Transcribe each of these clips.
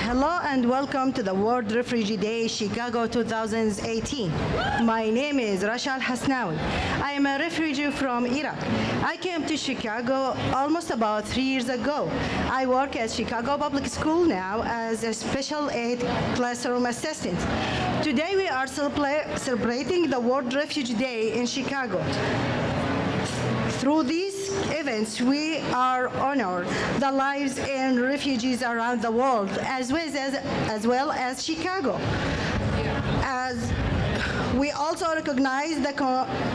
Hello and welcome to the World Refugee Day Chicago 2018. My name is Rashal Hasnawi. I am a refugee from Iraq. I came to Chicago almost about 3 years ago. I work at Chicago Public School now as a special ed classroom assistant. Today we are celebrating the World Refugee Day in Chicago. Through these events, we are honoring the lives of refugees around the world, as well as Chicago. As we also recognize the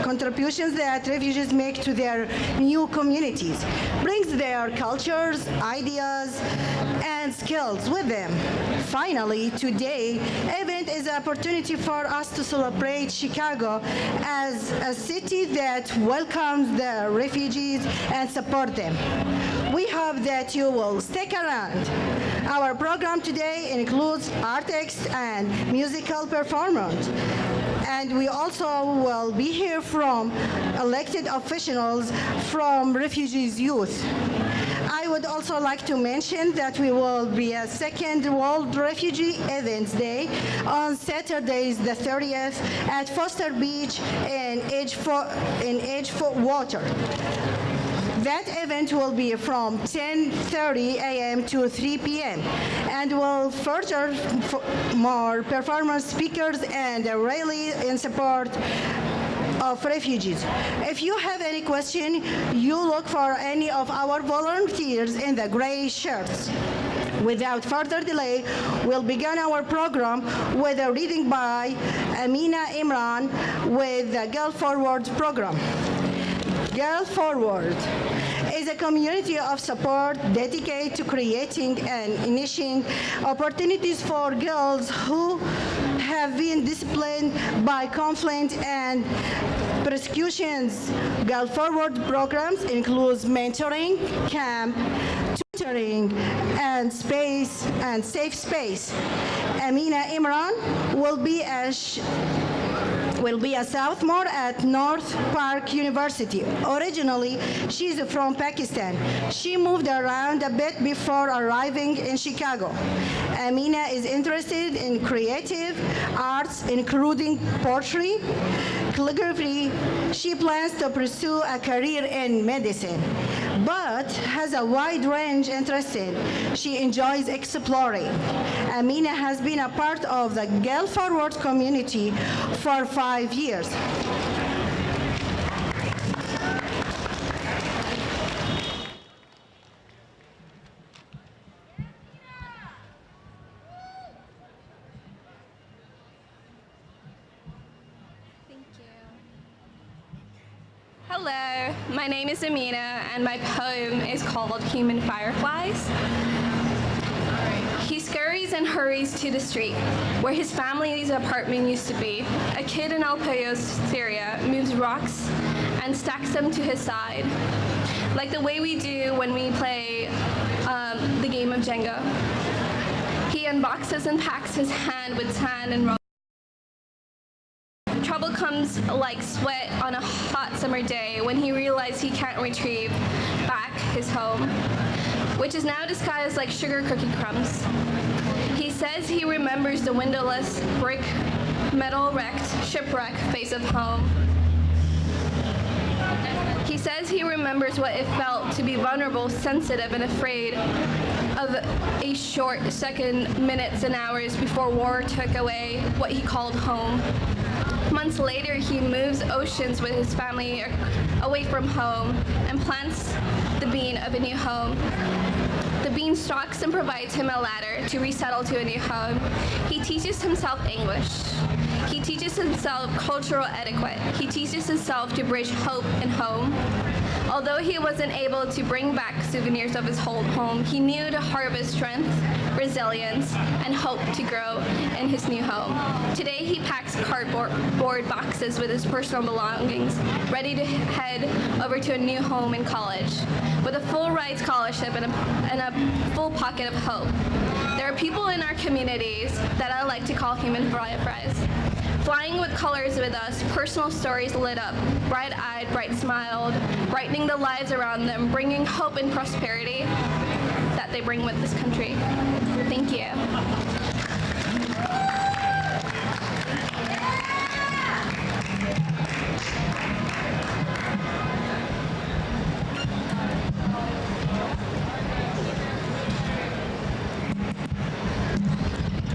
contributions that refugees make to their new communities, brings their cultures, ideas, and skills with them. Finally, today event is an opportunity for us to celebrate Chicago as a city that welcomes the refugees and support them. We hope that you will stick around. Our program today includes artists and musical performance. And we also will be here from elected officials from refugees youth. I would also like to mention that we will be a second World Refugee Events Day on Saturday the 30th at Foster Beach in Edgewater. That event will be from 10:30 a.m. to 3 p.m. and will feature more performance speakers and a rally in support of refugees. If you have any question, you look for any of our volunteers in the gray shirts. Without further delay, we'll begin our program with a reading by Amina Imran with the Girl Forward program. Girl Forward is a community of support dedicated to creating and initiating opportunities for girls who have been disciplined by conflict and persecutions. Girl Forward programs include mentoring, camp, tutoring, and safe space. Amina Imran will be a sophomore at North Park University. Originally, she's from Pakistan. She moved around a bit before arriving in Chicago. Amina is interested in creative arts, including poetry, calligraphy. She plans to pursue a career in medicine, but has a wide range interest in. She enjoys exploring. Amina has been a part of the Girl Forward community for 5 years. Hello, my name is Amina, and my poem is called Human Fireflies. He scurries and hurries to the street, where his family's apartment used to be. A kid in El Payo, Syria, moves rocks and stacks them to his side, like the way we do when we play the game of Jenga. He unboxes and packs his hand with sand and rocks. Trouble comes like sweat on a hot summer day when he realizes he can't retrieve back his home, which is now disguised like sugar cookie crumbs. He says he remembers the windowless, brick, metal-wrecked, shipwreck face of home. He says he remembers what it felt to be vulnerable, sensitive, and afraid of a short second, minutes, and hours before war took away what he called home. Months later, he moves oceans with his family away from home and plants the bean of a new home. The bean stalks and provides him a ladder to resettle to a new home. He teaches himself English. He teaches himself cultural etiquette. He teaches himself to bridge hope and home. Although he wasn't able to bring back souvenirs of his old home, he knew to harvest strength, resilience, and hope to grow in his new home. Today, he packs cardboard boxes with his personal belongings, ready to head over to a new home in college, with a full-ride scholarship and a full pocket of hope. There are people in our communities that I like to call human fireflies. Flying with colors with us, personal stories lit up, bright-eyed, bright-smiled, brightening the lives around them, bringing hope and prosperity that they bring with this country. Thank you.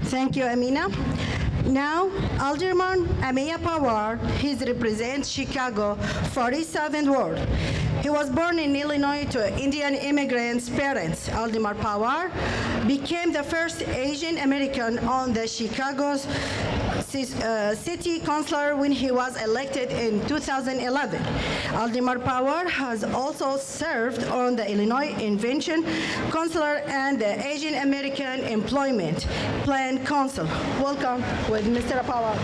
Thank you, Amina. Now, Alderman Amaya Pawar, he represents Chicago 47th Ward. He was born in Illinois to Indian immigrants' parents. Alderman Pawar became the first Asian American on the Chicago's city councilor when he was elected in 2011. Alderman Pawar has also served on the Illinois Invention Council and the Asian American Employment Plan Council. Welcome with Mr. Pawar.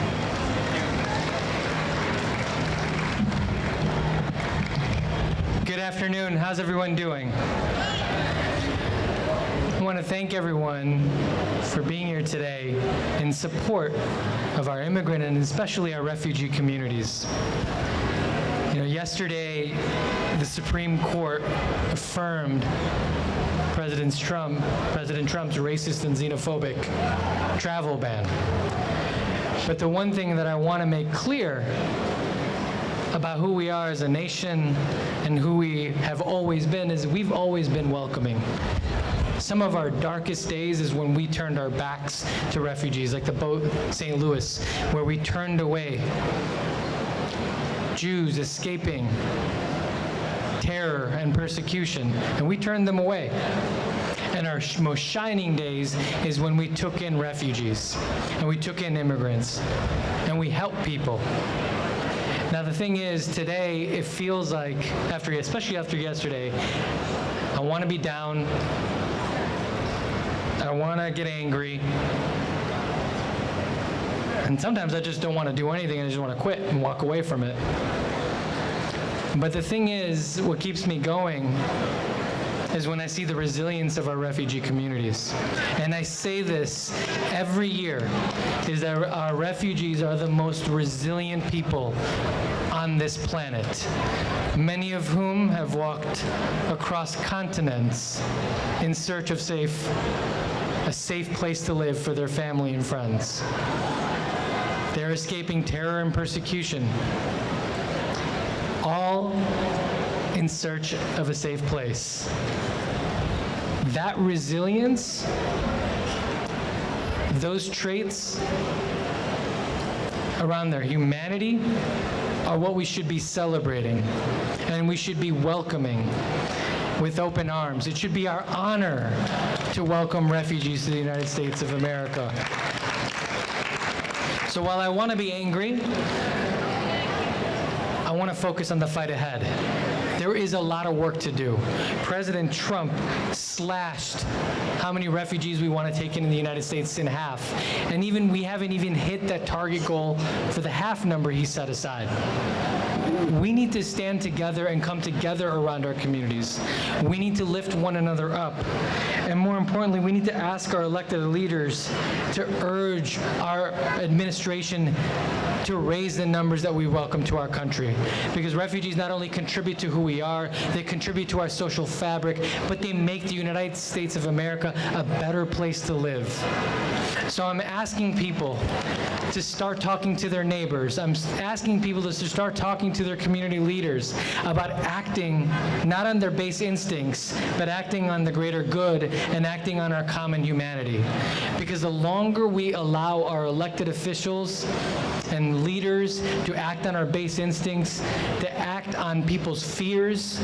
Good afternoon. How's everyone doing? I want to thank everyone for being here today in support of our immigrant and especially our refugee communities. You know, yesterday, the Supreme Court affirmed President Trump's racist and xenophobic travel ban. But the one thing that I want to make clear about who we are as a nation and who we have always been is we've always been welcoming. Some of our darkest days is when we turned our backs to refugees, like the boat St. Louis, where we turned away Jews escaping terror and persecution, and we turned them away. And our most shining days is when we took in refugees, and we took in immigrants, and we helped people. Now the thing is, today it feels like, especially after yesterday, I want to be down, I want to get angry, and sometimes I just don't want to do anything, I just want to quit and walk away from it. But the thing is, what keeps me going is when I see the resilience of our refugee communities. And I say this every year, is that our refugees are the most resilient people on this planet, many of whom have walked across continents in search of a safe place to live for their family and friends. They're escaping terror and persecution, all in search of a safe place. That resilience, those traits around their humanity are what we should be celebrating, and we should be welcoming with open arms. It should be our honor to welcome refugees to the United States of America. So while I want to be angry, I want to focus on the fight ahead. There is a lot of work to do. President Trump slashed how many refugees we want to take in the United States in half. And we haven't even hit that target goal for the half number he set aside. We need to stand together and come together around our communities. We need to lift one another up. And more importantly, we need to ask our elected leaders to urge our administration to raise the numbers that we welcome to our country. Because refugees not only contribute to who we are, they contribute to our social fabric, but they make the United States of America a better place to live. So I'm asking people to start talking to their neighbors. I'm asking people to start talking to their community leaders about acting not on their base instincts, but acting on the greater good and acting on our common humanity. Because the longer we allow our elected officials and leaders to act on our base instincts, to act on people's fears,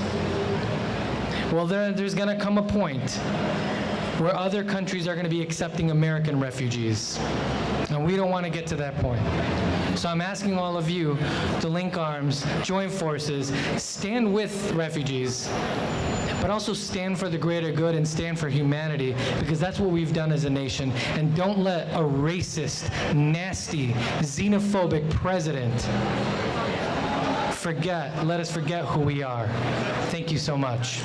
well, there's going to come a point where other countries are going to be accepting American refugees. And we don't want to get to that point. So I'm asking all of you to link arms, join forces, stand with refugees, but also stand for the greater good and stand for humanity, because that's what we've done as a nation. And don't let a racist, nasty, xenophobic president let us forget who we are. Thank you so much.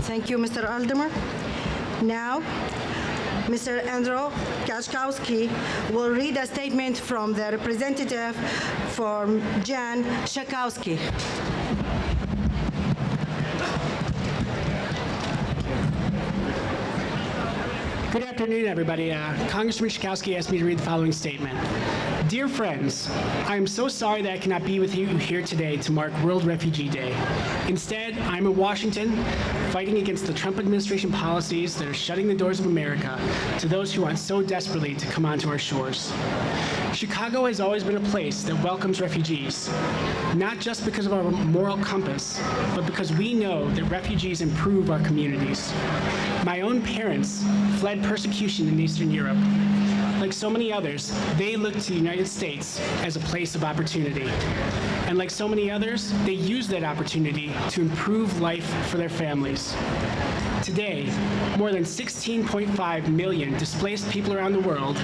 Thank you, Mr. Alderman. Now, Mr. Andrew Kaszkowski will read a statement from the representative from Jan Schakowsky. Good afternoon, everybody. Congressman Schakowsky asked me to read the following statement. Dear friends, I am so sorry that I cannot be with you here today to mark World Refugee Day. Instead, I'm in Washington fighting against the Trump administration policies that are shutting the doors of America to those who want so desperately to come onto our shores. Chicago has always been a place that welcomes refugees, not just because of our moral compass, but because we know that refugees improve our communities. My own parents fled persecution in Eastern Europe. Like so many others, they looked to the United States as a place of opportunity. And like so many others, they used that opportunity to improve life for their families. Today, more than 16.5 million displaced people around the world.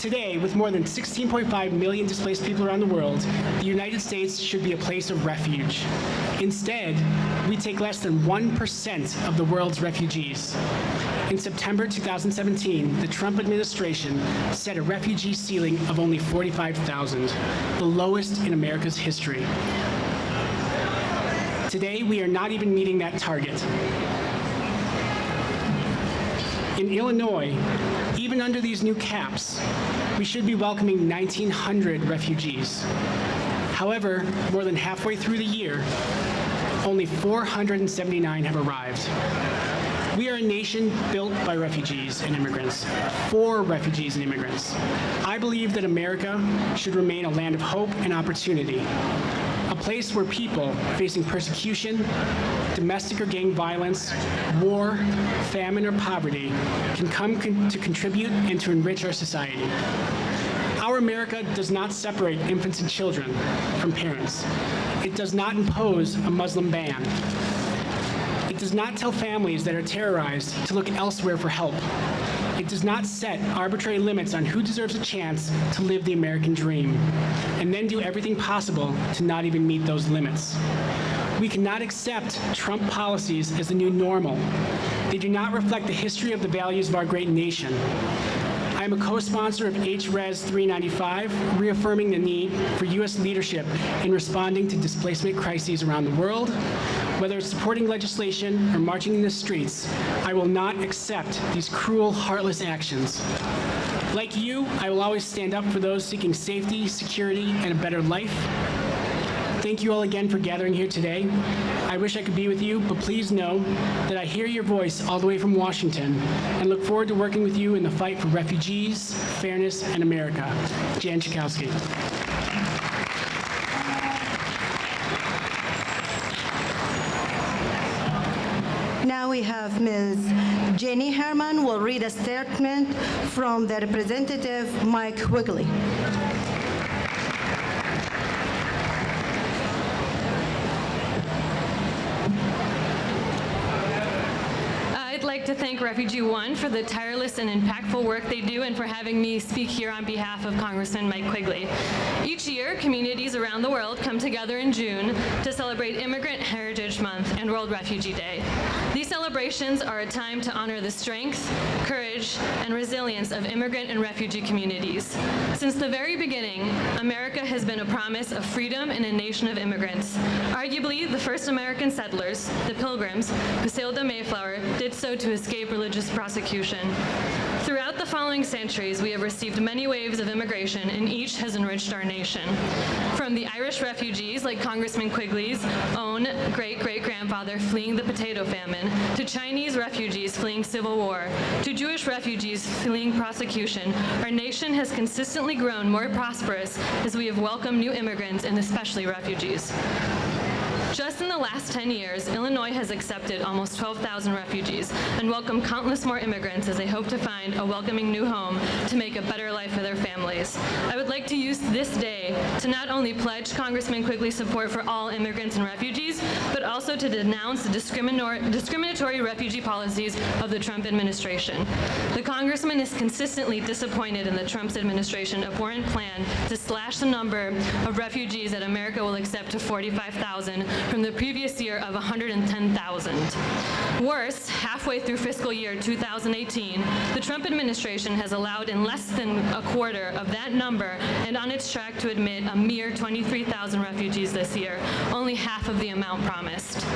Today, with more than 16.5 million displaced people around the world, the United States should be a place of refuge. Instead, we take less than 1% of the world's refugees. In September 2017, the Trump administration set a refugee ceiling of only 45,000, the lowest in America's history. Today, we are not even meeting that target. In Illinois, even under these new caps, we should be welcoming 1,900 refugees. However, more than halfway through the year, only 479 have arrived. We are a nation built by refugees and immigrants, for refugees and immigrants. I believe that America should remain a land of hope and opportunity, a place where people facing persecution, domestic or gang violence, war, famine, or poverty can come to contribute and to enrich our society. Our America does not separate infants and children from parents. It does not impose a Muslim ban. It does not tell families that are terrorized to look elsewhere for help. It does not set arbitrary limits on who deserves a chance to live the American dream, and then do everything possible to not even meet those limits. We cannot accept Trump policies as the new normal. They do not reflect the history of the values of our great nation. I am a co-sponsor of H-Res 395, reaffirming the need for U.S. leadership in responding to displacement crises around the world. Whether it's supporting legislation or marching in the streets, I will not accept these cruel, heartless actions. Like you, I will always stand up for those seeking safety, security, and a better life. Thank you all again for gathering here today. I wish I could be with you, but please know that I hear your voice all the way from Washington and look forward to working with you in the fight for refugees, fairness, and America. Jan Schakowsky. Now we have Ms. Jenny Herman will read a statement from the representative Mike Quigley. I'd like to thank Refugee One for the tireless and impactful work they do and for having me speak here on behalf of Congressman Mike Quigley. Each year, communities around the world come together in June to celebrate Immigrant Heritage Month and World Refugee Day. These celebrations are a time to honor the strength, courage, and resilience of immigrant and refugee communities. Since the very beginning, America has been a promise of freedom and a nation of immigrants. Arguably, the first American settlers, the Pilgrims, who sailed the Mayflower, did so to escape religious prosecution. Throughout the following centuries, we have received many waves of immigration, and each has enriched our nation. From the Irish refugees, like Congressman Quigley's own great-great-grandfather fleeing the potato famine, to Chinese refugees fleeing civil war, to Jewish refugees fleeing prosecution, our nation has consistently grown more prosperous as we have welcomed new immigrants and especially refugees. Just in the last 10 years, Illinois has accepted almost 12,000 refugees and welcomed countless more immigrants as they hope to find a welcoming new home to make a better life for their families. I would like to use this day to not only pledge Congressman Quigley's support for all immigrants and refugees, but also to denounce the discriminatory refugee policies of the Trump administration. The Congressman is consistently disappointed in the Trump administration's abhorrent plan to slash the number of refugees that America will accept to 45,000, from the previous year of 110,000. Worse, halfway through fiscal year 2018, the Trump administration has allowed in less than a quarter of that number and on its track to admit a mere 23,000 refugees this year, only half of the amount promised.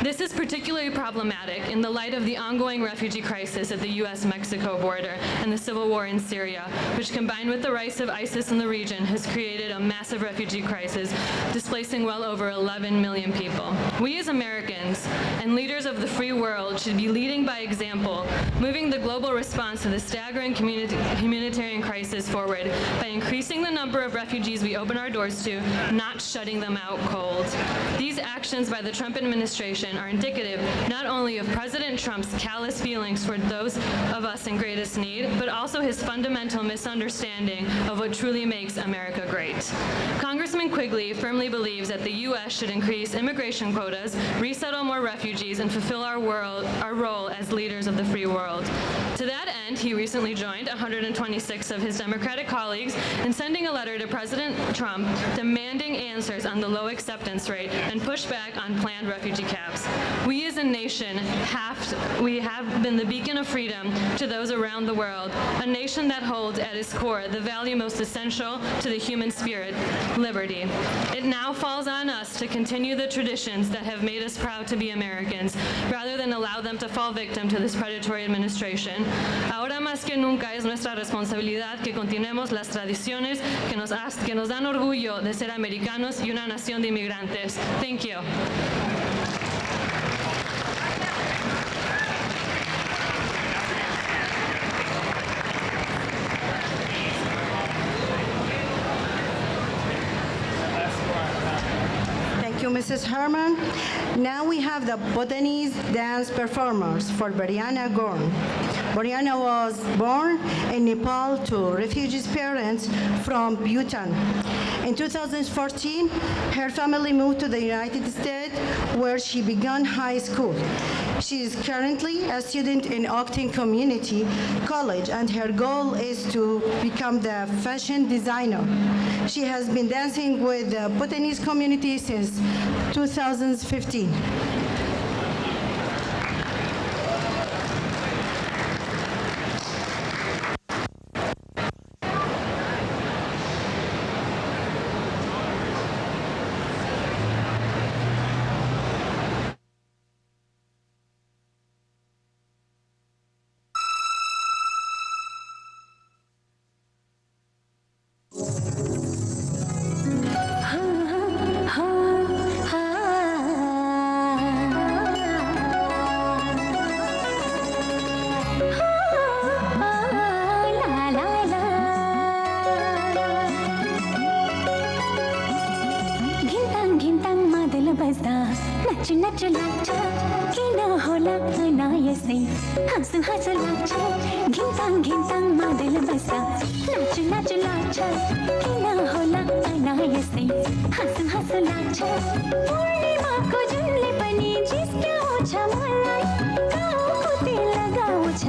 This is particularly problematic in the light of the ongoing refugee crisis at the U.S.-Mexico border and the civil war in Syria, which combined with the rise of ISIS in the region has created a massive refugee crisis, displacing well over 11 million people. We as Americans and leaders of the free world should be leading by example, moving the global response to the staggering humanitarian crisis forward by increasing the number of refugees we open our doors to, not shutting them out cold. These actions by the Trump administration are indicative not only of President Trump's callous feelings toward those of us in greatest need, but also his fundamental misunderstanding of what truly makes America great. Congressman Quigley firmly believes that the U.S. should increase immigration quotas, resettle more refugees, and fulfill our role as leaders of the free world. To that end, he recently joined 126 of his Democratic colleagues in sending a letter to President Trump demanding answers on the low acceptance rate and pushback on planned refugee camps. We as a nation have been the beacon of freedom to those around the world, a nation that holds at its core the value most essential to the human spirit, liberty. It now falls on us to continue the traditions that have made us proud to be Americans, rather than allow them to fall victim to this predatory administration. Ahora más que nunca es nuestra responsabilidad que continuemos las tradiciones que nos dan orgullo de ser americanos y una nación de inmigrantes. Thank you. Thank you, Mrs. Herman. Now we have the Bhutanese dance performers for Brianna Gorn. Brianna was born in Nepal to refugees' parents from Bhutan. In 2014, her family moved to the United States, where she began high school. She is currently a student in Ogden Community College, and her goal is to become the fashion designer. She has been dancing with the Bhutanese community since 2015. नाचु नाचु लाग्छ किन होला अनायसै हाँसु हाँसु लाग्छ घिन्ताङ घिन्ताङ मादल बस्दा नाचु नाचु लाग्छ किन होला अनायसै हाँसु हाँसु लाग्छ पूर्णिमाको जुनले पनि जिस्क्याउँछ मलाई गाउँको तेल लगाउँछ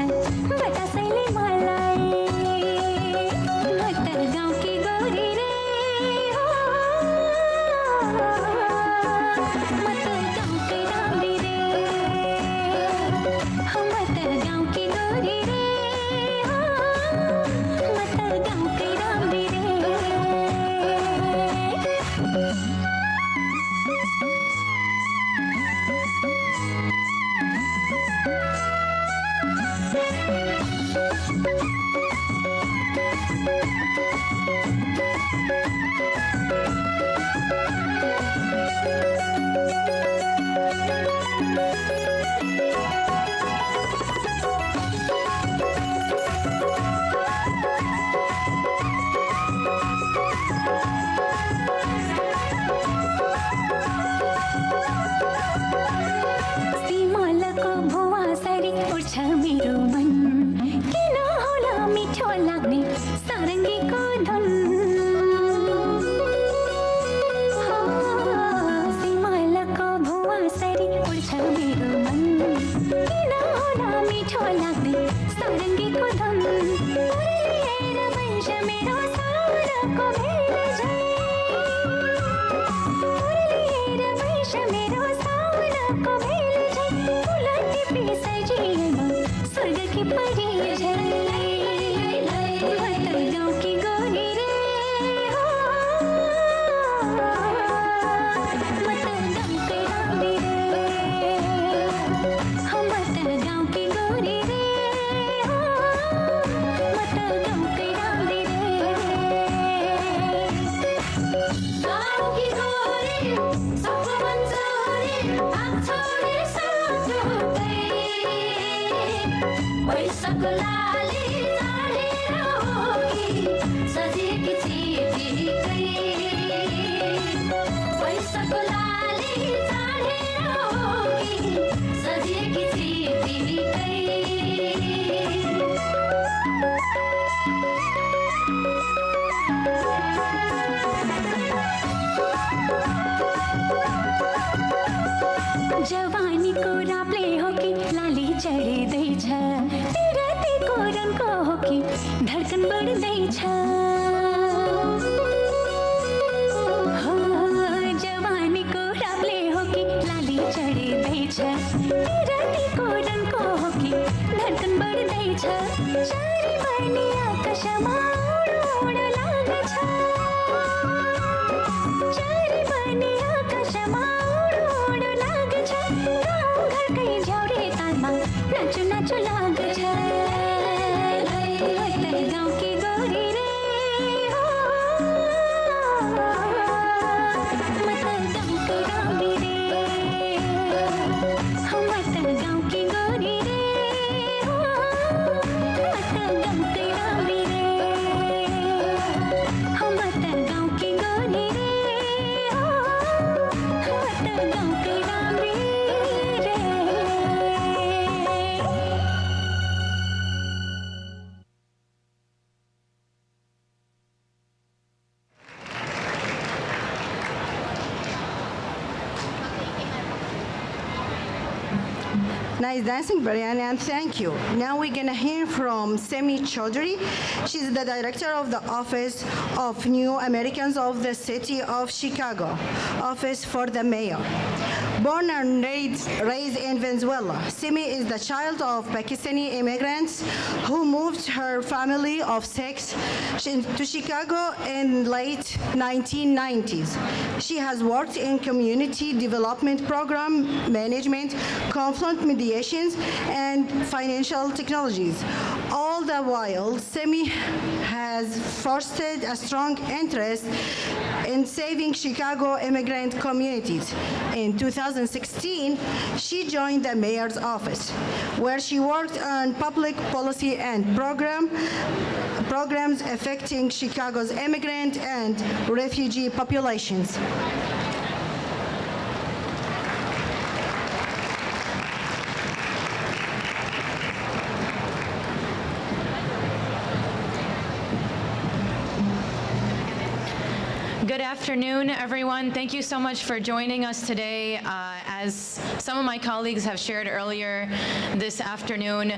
बतासैले मलाई म त गाउँकी गौरी रे आकाश मेरो साउनको भेल झै फुलती पिसै जिएमा स्वर्ग की परी झै मत गाउँ की गोरी रे हो मत गाउँकै राम्री रे मत गाउँ की गोरी रे हो मत गाउँकै राम्री रे गाउँ की गोरी सबको मन छोरी आँख छोडी साँझोकै पैसाको लाली चढेर हो कि सजिएकी चिठीकै पैसाको लाली चढेर हो कि सजिएकी चिठीकै जवानीको रापले हो कि लाली चढ्दैछ पिरतीको रङको हो कि धड्कन बढ्दैछ हो जवानीको रापले हो कि लाली चढ्दैछ पिरतीको रङको हो कि धड्कन बढ्दैछ चारी बनी आकाशमा उड लाग्छ चारी बनी आकाशमा उड लाग्छ गाउँ घरकै झ्याउरे तालमा नाचु नाचु लाग्छ मत गाउँकी गोरी रे हो मत गाउँकै राम्री रे मत गाउँकी गोरी रे हो मत गाउँकै राम्री रे मत गाउँकी गोरी रे हो मत गाउँकै राम्री रे Nice dancing, Brianna, and thank you. Now we're gonna hear from Semi Chaudhary. She's the director of the Office of New Americans of the City of Chicago, Office for the Mayor. Born and raised in Venezuela, Semi is the child of Pakistani immigrants who moved her family of 6 to Chicago in late 1990s. She has worked in community development program management, conflict mediations, and financial technologies. All the while, Semi has fostered a strong interest in saving Chicago immigrant communities. In 2016, she joined the mayor's office, where she worked on public policy and programs affecting Chicago's immigrant and refugee populations. Good afternoon, everyone. Thank you so much for joining us today. As some of my colleagues have shared earlier this afternoon,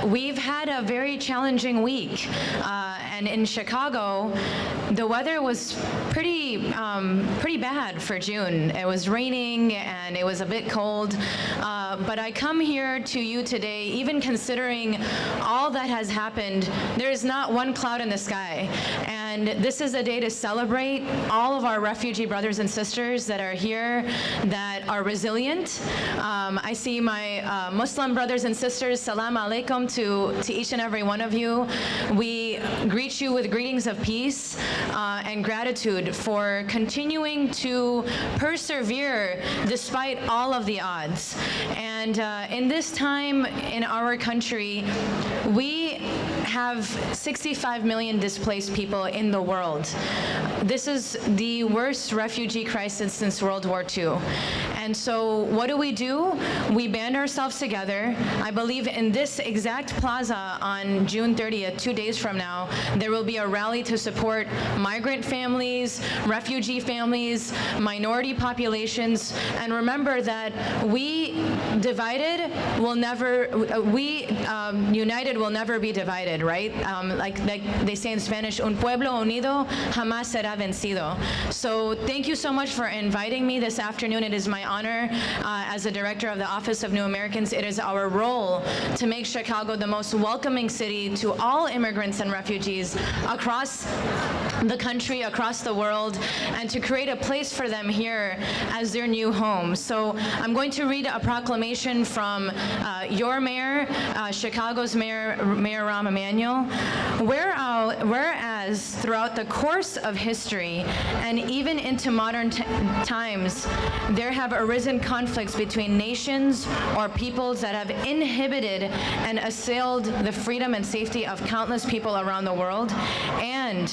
we've had a very challenging week. And in Chicago, the weather was pretty bad for June. It was raining and it was a bit cold. But I come here to you today, even considering all that has happened, there is not one cloud in the sky. And this is a day to celebrate all of our refugee brothers and sisters that are here, that are resilient. I see my Muslim brothers and sisters, salam alaikum to each and every one of you. We greet you with greetings of peace and gratitude for continuing to persevere despite all of the odds. And in this time in our country, we have 65 million displaced people in the world. This is the worst refugee crisis since World War II. And so what do? We band ourselves together. I believe in this exact plaza on June 30th, 2 days from now, there will be a rally to support migrant families, refugee families, minority populations, and remember that we united will never be divided. united, right? Like they say in Spanish, un pueblo unido jamás será vencido. So thank you so much for inviting me this afternoon. It is my honor as the director of the Office of New Americans. It is our role to make Chicago the most welcoming city to all immigrants and refugees across the country, across the world, and to create a place for them here as their new home. So I'm going to read a proclamation from your mayor, Chicago's Mayor Rahm Emanuel. Whereas throughout the course of history and even into modern times, there have arisen conflicts between nations or peoples that have inhibited and assailed the freedom and safety of countless people around the world. And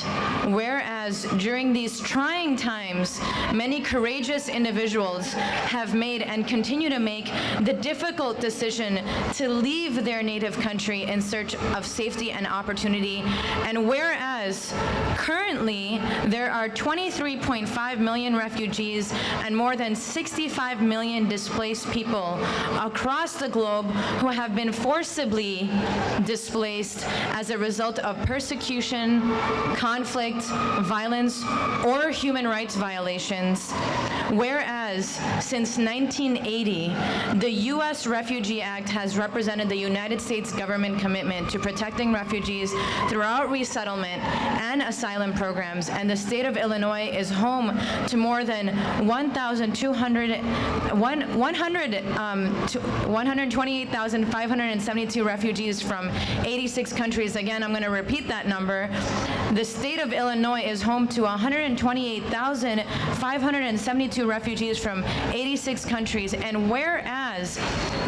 whereas during these trying times, many courageous individuals have made and continue to make the difficult decision to leave their native country in search of safety and opportunity. And whereas currently there are 23.5 million refugees and more than 65 million displaced people across the globe who have been forcibly displaced as a result of persecution, conflict, violence, or human rights violations. Whereas since 1980, the U.S. Refugee Act has represented the United States government commitment to protecting refugees throughout resettlement and asylum programs, and the state of Illinois is home to more than 128,572 refugees from 86 countries. Again, I'm going to repeat that number. The state of Illinois is home to 128,572 refugees from 86 countries, and whereas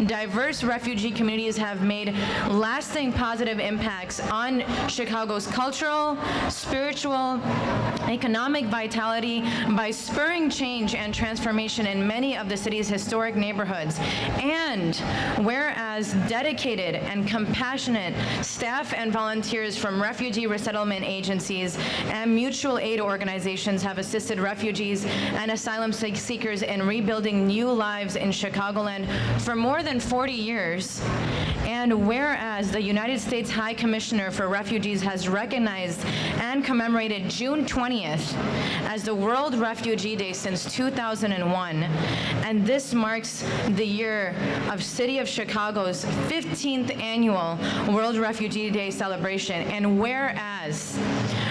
diverse refugee communities have made lasting positive impacts on Chicago's cultural, spiritual, economic vitality by spurring change and transformation in many of the city's historic neighborhoods, and whereas dedicated and compassionate staff and volunteers from refugee resettlement agencies and mutual aid organizations have assisted refugees and asylum seekers in rebuilding new lives in Chicagoland for more than 40 years. And whereas the United States High Commissioner for Refugees has recognized and commemorated June 20th as the World Refugee Day since 2001, and this marks the year of City of Chicago's 15th annual World Refugee Day celebration, and whereas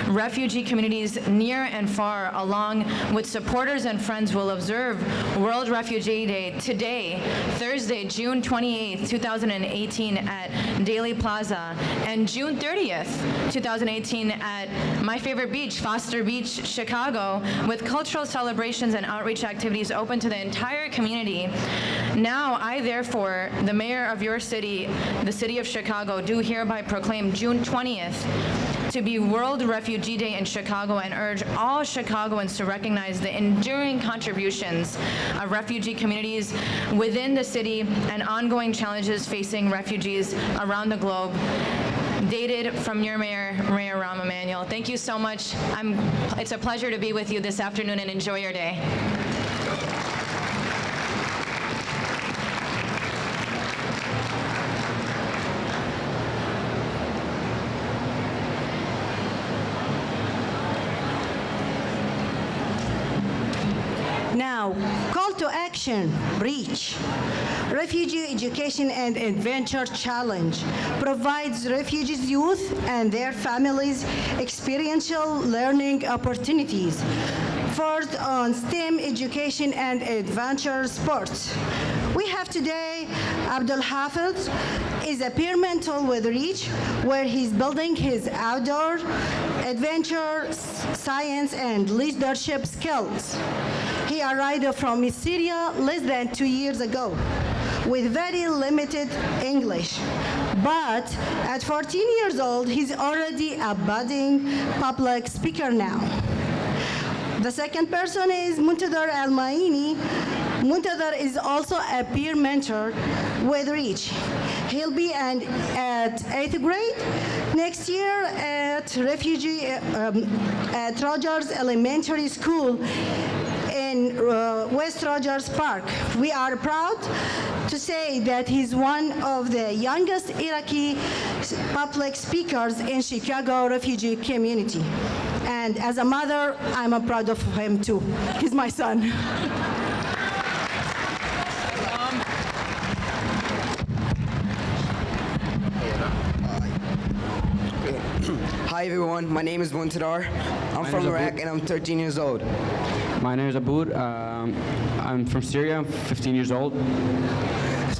refugee communities near and far, along with supporters and friends, will observe World Refugee Day today, Thursday, June 28th, 2018 at Daley Plaza, and June 30th, 2018 at my favorite beach, Foster Beach, Chicago, with cultural celebrations and outreach activities open to the entire community. Now, I therefore, the mayor of your city, the city of Chicago, do hereby proclaim June 20th to be World Refugee Day in Chicago, and urge all Chicagoans to recognize the enduring contributions of refugee communities within the city and ongoing challenges facing refugees around the globe. Dated from your mayor, Mayor Rahm Emanuel. Thank you so much. It's a pleasure to be with you this afternoon, and enjoy your day. Now, call to action, REACH. Refugee Education and Adventure Challenge provides refugees youth and their families experiential learning opportunities focused on STEM education and adventure sports. We have today Abdul Hafiz is a peer mentor with REACH, where he's building his outdoor adventure, science, and leadership skills. He arrived from Syria less than 2 years ago with very limited English. But at 14 years old, he's already a budding public speaker now. The second person is Muntadar Al-Maini. Muntadar is also a peer mentor with REACH. He'll be at 8th grade next year at Rogers Elementary School in West Rogers Park. We are proud to say that he's one of the youngest Iraqi public speakers in Chicago refugee community. And as a mother, I'm proud of him too. He's my son. Hi everyone, my name is Muntadar. I'm from Iraq and I'm 13 years old. My name is Aboud. I'm from Syria. I'm 15 years old.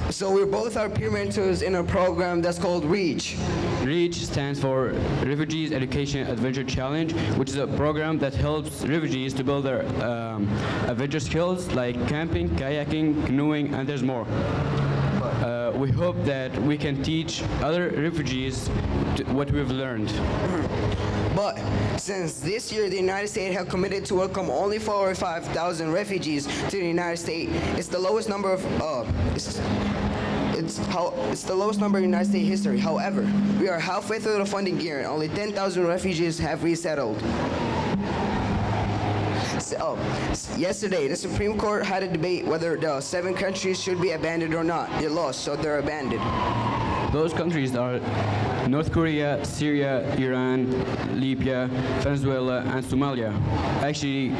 So we're both our peer mentors in a program that's called REACH. REACH stands for Refugees Education Adventure Challenge, which is a program that helps refugees to build their adventure skills like camping, kayaking, canoeing, and there's more. We hope that we can teach other refugees what we've learned. But since this year the United States have committed to welcome only 4,000 or 5,000 refugees to the United States, it's the lowest number of it's the lowest number in United States history. However, we are halfway through the funding year and only 10,000 refugees have resettled. Yesterday, the Supreme Court had a debate whether the 7 countries should be abandoned or not. They lost, so they're abandoned. Those countries are North Korea, Syria, Iran, Libya, Venezuela, and Somalia. Actually,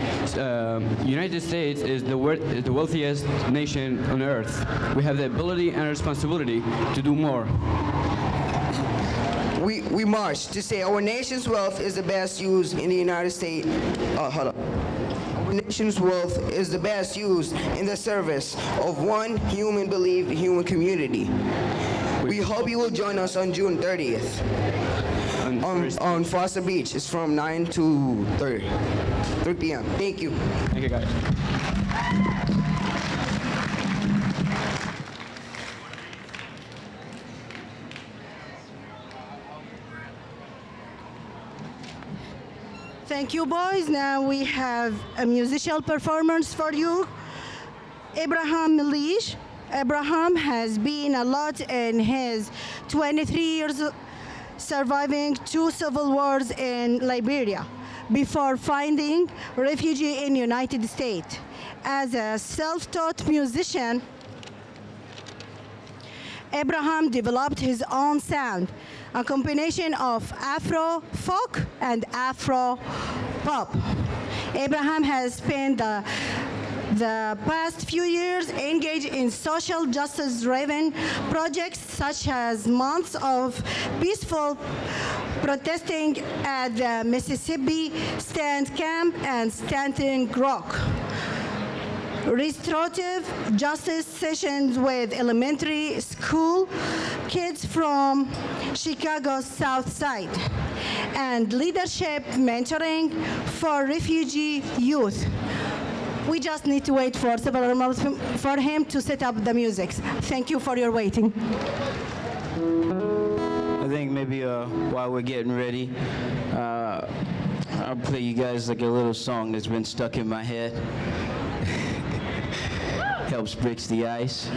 United States is the wealthiest nation on earth. We have the ability and responsibility to do more. We march to say our nation's wealth is the best used in the United States. Our nation's wealth is the best used in the service of one human believed human community. We hope you will join us on June 30th on Foster Beach. It's from 9 to 3 p.m. Thank you. Thank you, guys. Thank you, boys. Now we have a musical performance for you. Abraham Milish. Abraham has been a lot in his 23 years surviving 2 civil wars in Liberia before finding refugee in United States. As a self-taught musician, Abraham developed his own sound, a combination of Afro folk and Afro pop. Abraham has spent the past few years engaged in social justice-driven projects such as months of peaceful protesting at the Mississippi Stand Camp and Standing Rock, restorative justice sessions with elementary school kids from Chicago's South Side, and leadership mentoring for refugee youth. We just need to wait for several months for him to set up the music. Thank you for your waiting. I think maybe while we're getting ready, I'll play you guys like a little song that's been stuck in my head. Helps breaks the ice.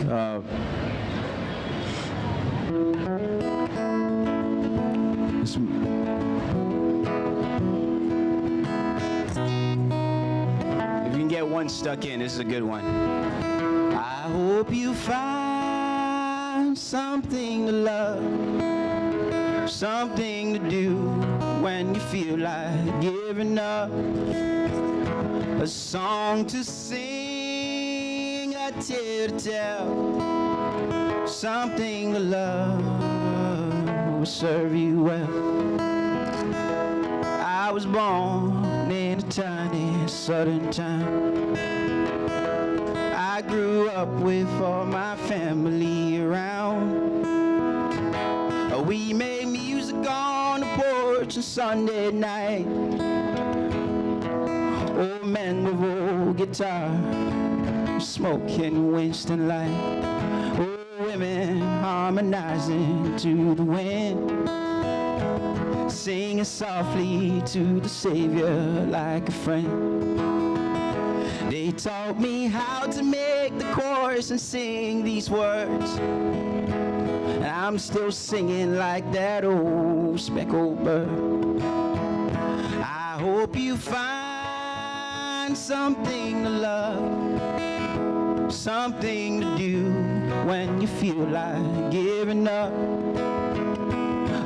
If you can get one stuck in, this is a good one. I hope you find something to love, something to do when you feel like giving up, a song to sing, a tale to tell, something to love will serve you well. I was born in a tiny southern town. I grew up with all my family around. We made music on the porch on Sunday night. Old men with old guitar, smoking Winston Light. Old women harmonizing to the wind, singing softly to the Savior like a friend. They taught me how to make the chorus and sing these words, and I'm still singing like that old speckled bird. I hope you find find something to love, something to do when you feel like giving up,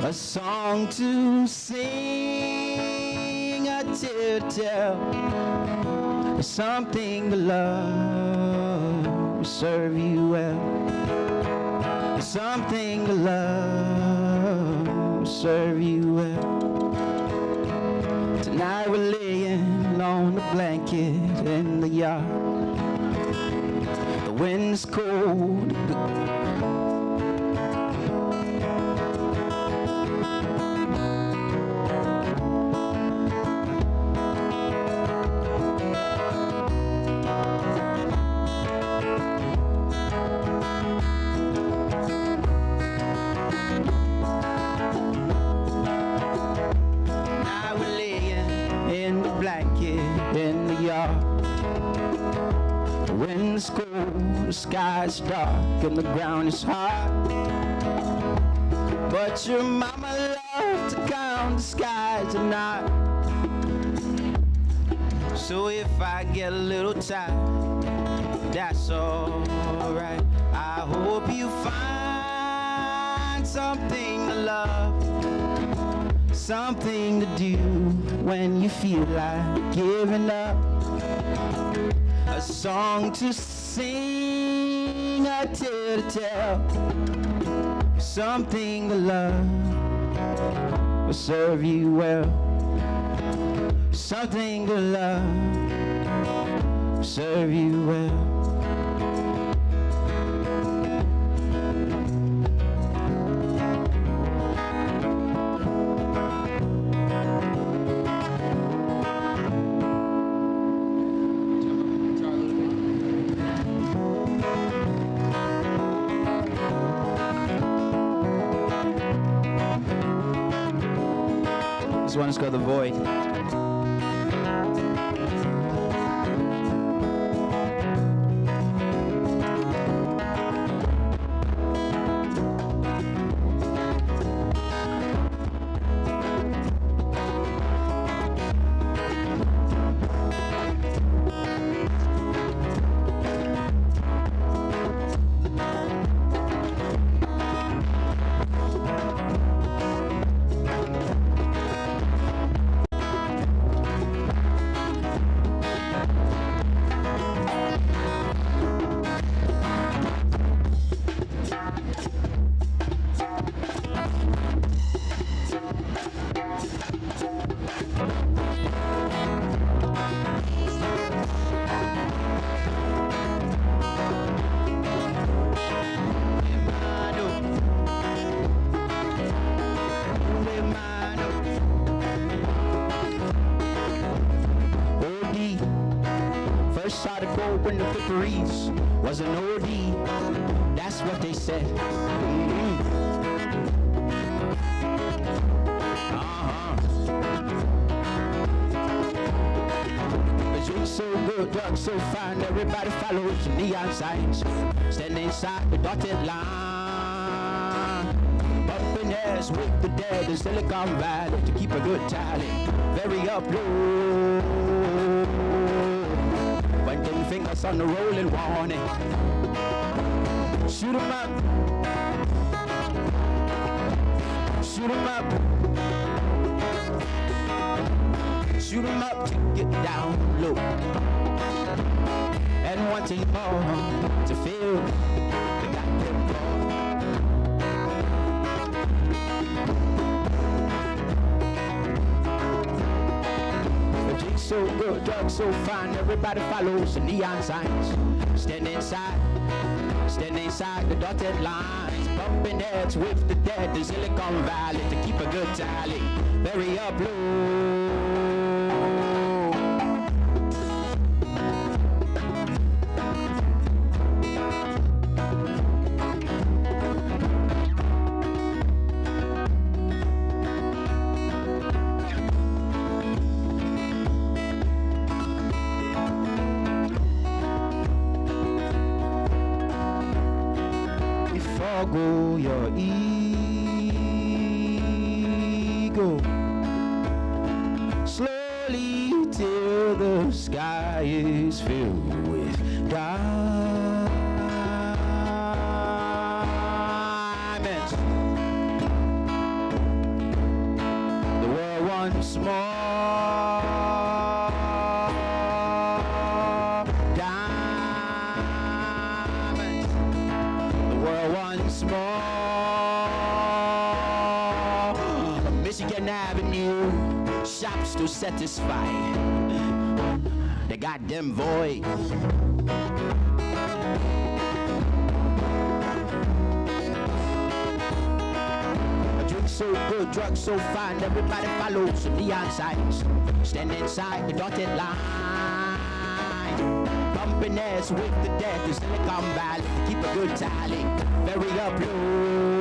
a song to sing, a tale to tell, something to love will serve you well, something to love will serve you well. Tonight we're laying on the blanket in the yard. The wind's cold. The sky's dark and the ground is hard, but your mama loved to count the skies at night. So if I get a little tired, that's alright. I hope you find something to love, something to do when you feel like giving up, a song to sing, a tale to tell, something to love will serve you well, something to love will serve you well. This one's called The Void. First article when the Clipperies was an OD. That's what they said. The drink so good, drugs so fine, everybody follows the neon signs. Standing inside the dotted line, bumping heads with the dead in Silicon Valley to keep a good tally. Very up low. Pointing fingers on the rolling warning. Shoot 'em up. Shoot 'em up. Shoot 'em up to get down low. And wanting more to feel the goddamn ball. So good, drugs so fine, everybody follows the neon signs. Stand inside the dotted lines, bumping heads with the dead in Silicon Valley to keep a good tally. Very up low. Forgo your ego slowly till the sky is filled with diamonds. The world once more. Diamonds. The world once more. Michigan Avenue, shops to satisfy the goddamn void. A drink so good, drugs so fine, everybody follows some neon signs. Stand inside the dotted line, bumping ass with the death in Silicon Valley. Keep a good tally, very up low.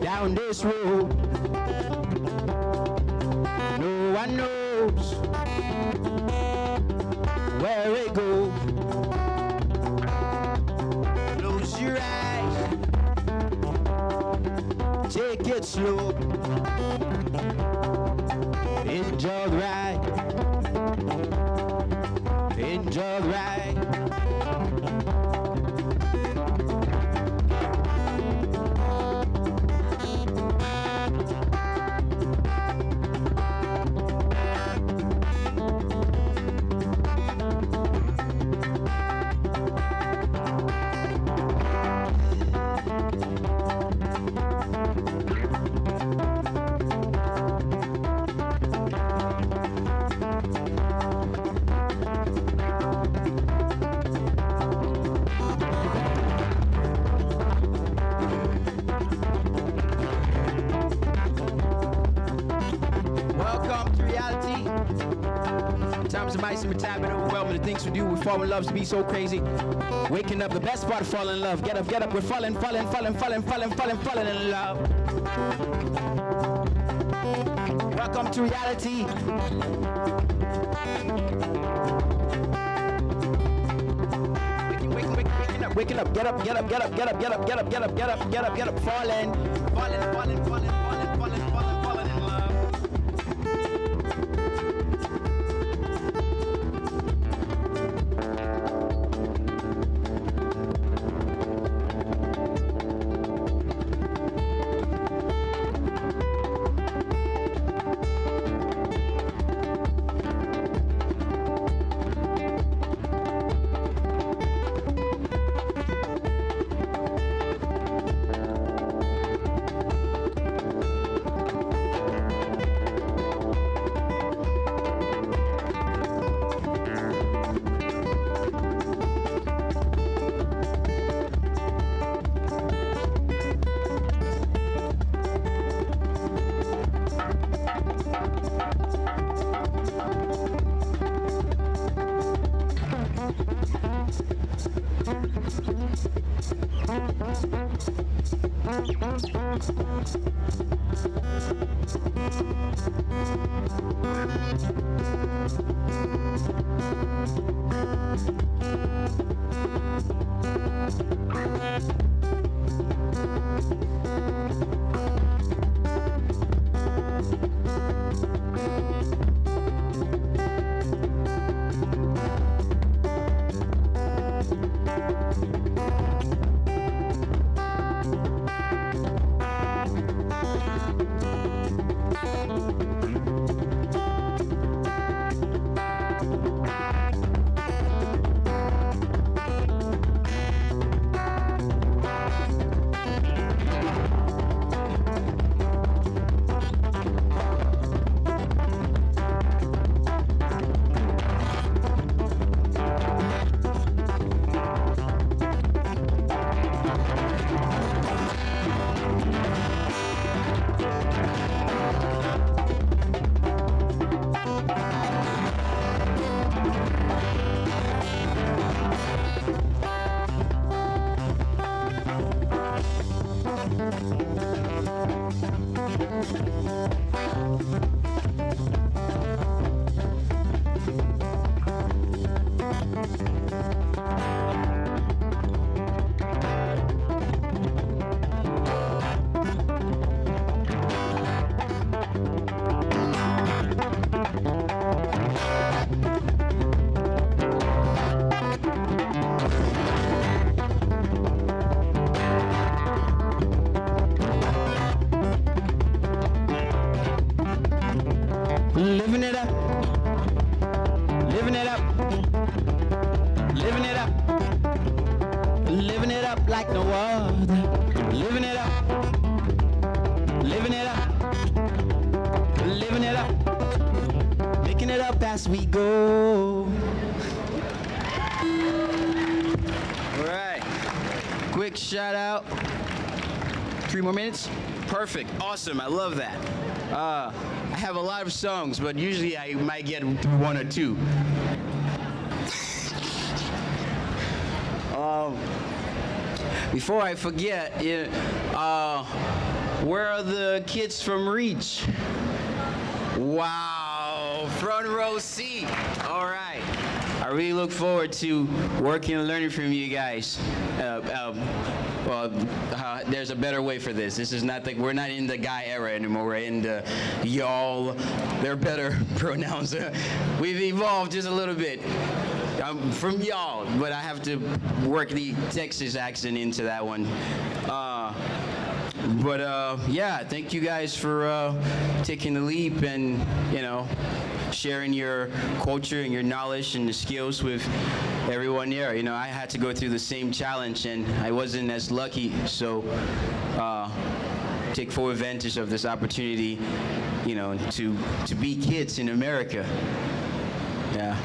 Down this road, no one knows where it goes. Close your eyes, take it slow. Enjoy the ride. Enjoy the ride. Welcome to reality. Times of ice and retirement overwhelming. The things we do, we fall in love to be so crazy. Waking up, the best part of falling in love. Get up, we're falling in love. Welcome to reality. Waking up, get up, falling in love. Living it up. Living it up. Living it up. Living it up like no other. Living it up. Living it up. Living it up. Making it up as we go. All right. Quick shout out. 3 more minutes. Perfect. Awesome. I love that. I have a lot of songs, but usually I might get through 1 or 2. Before I forget, where are the kids from Reach? Wow, front row seat. All right. I really look forward to working and learning from you guys. well, there's a better way for this. This is not we're not in the guy era anymore. We're in the y'all. There are better pronouns. We've evolved just a little bit. I'm from y'all, but I have to work the Texas accent into that one. Yeah, thank you guys for taking the leap and, sharing your culture and your knowledge and the skills with everyone here. I had to go through the same challenge and I wasn't as lucky, so take full advantage of this opportunity, to be kids in America. Yeah.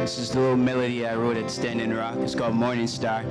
This is the little melody I wrote at Standing Rock. It's called Morning Star.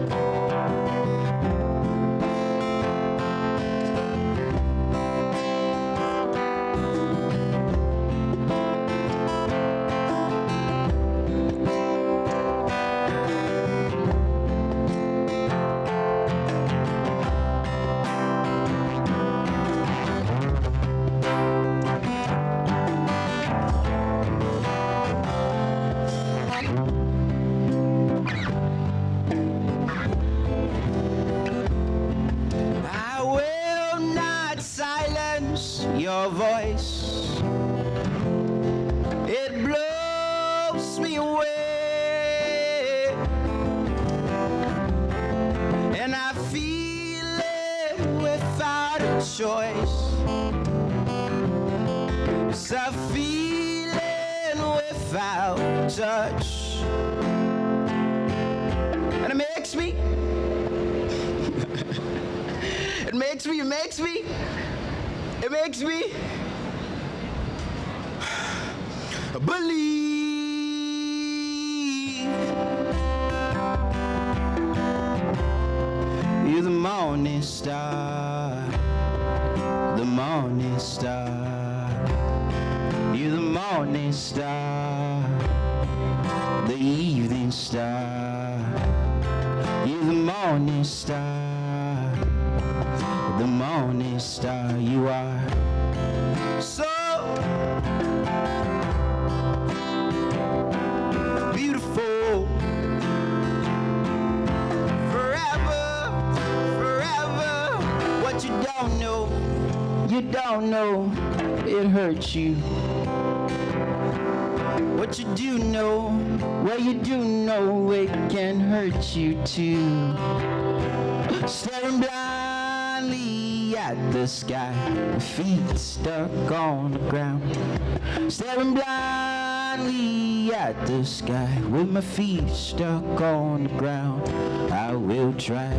Your voice, it blows me away, and I feel it without a choice. It's a feeling without touch, and it makes me believe. You're the morning star, the morning star. You're the morning star, the evening star. You're the morning star, the morning star. You are so beautiful. Forever, forever. What you don't know, it hurts you. What you do know, well, you do know it can hurt you too. Staring blindly at the sky, feet stuck on the ground. Staring blindly at the sky, with my feet stuck on the ground. I will try.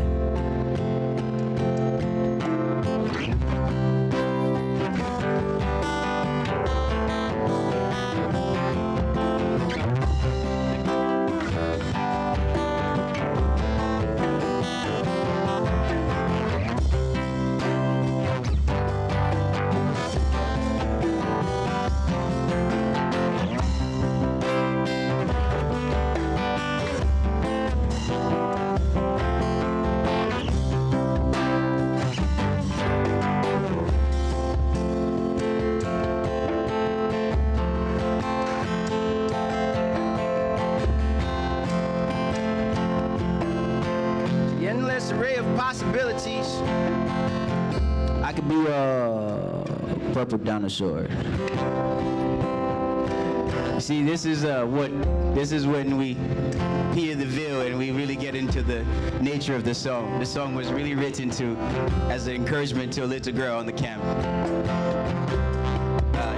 Array of possibilities. I could be a purple dinosaur. See, this is when we hear the veil and we really get into the nature of the song. The song was really written as an encouragement to a little girl on the camp.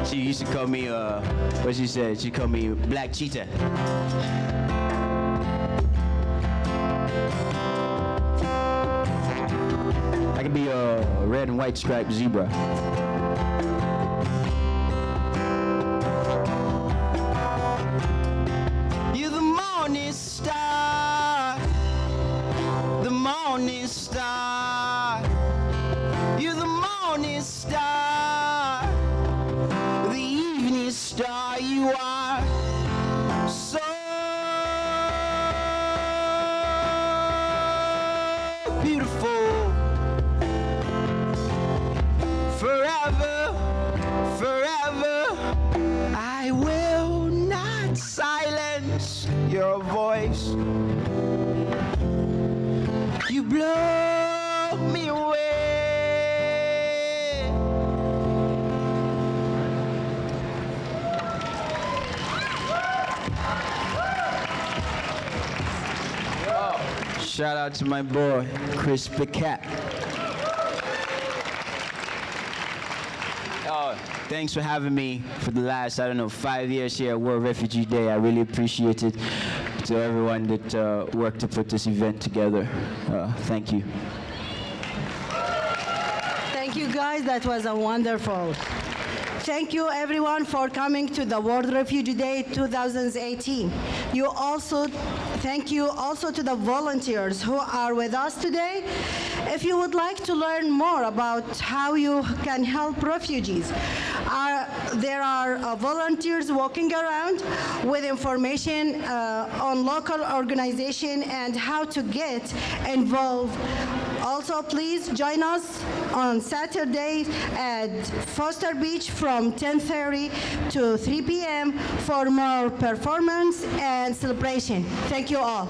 She used to call me, what she said? She called me Black Cheetah. I could be a red and white striped zebra. You're the morning star, the morning star. You're the morning star, the evening beautiful. Forever, forever, I will not silence your voice. You blow me away. Shout out to my boy, Chris the Cat. Oh, thanks for having me for the last, 5 years here at World Refugee Day. I really appreciate it. To everyone that worked to put this event together. Thank you. Thank you, guys. That was a wonderful. Thank you, everyone, for coming to the World Refugee Day 2018. Thank you also to the volunteers who are with us today. If you would like to learn more about how you can help refugees, there are volunteers walking around with information on local organization and how to get involved. Also, please join us on Saturday at Foster Beach from 10:30 to 3 p.m. for more performance and celebration. Thank you all.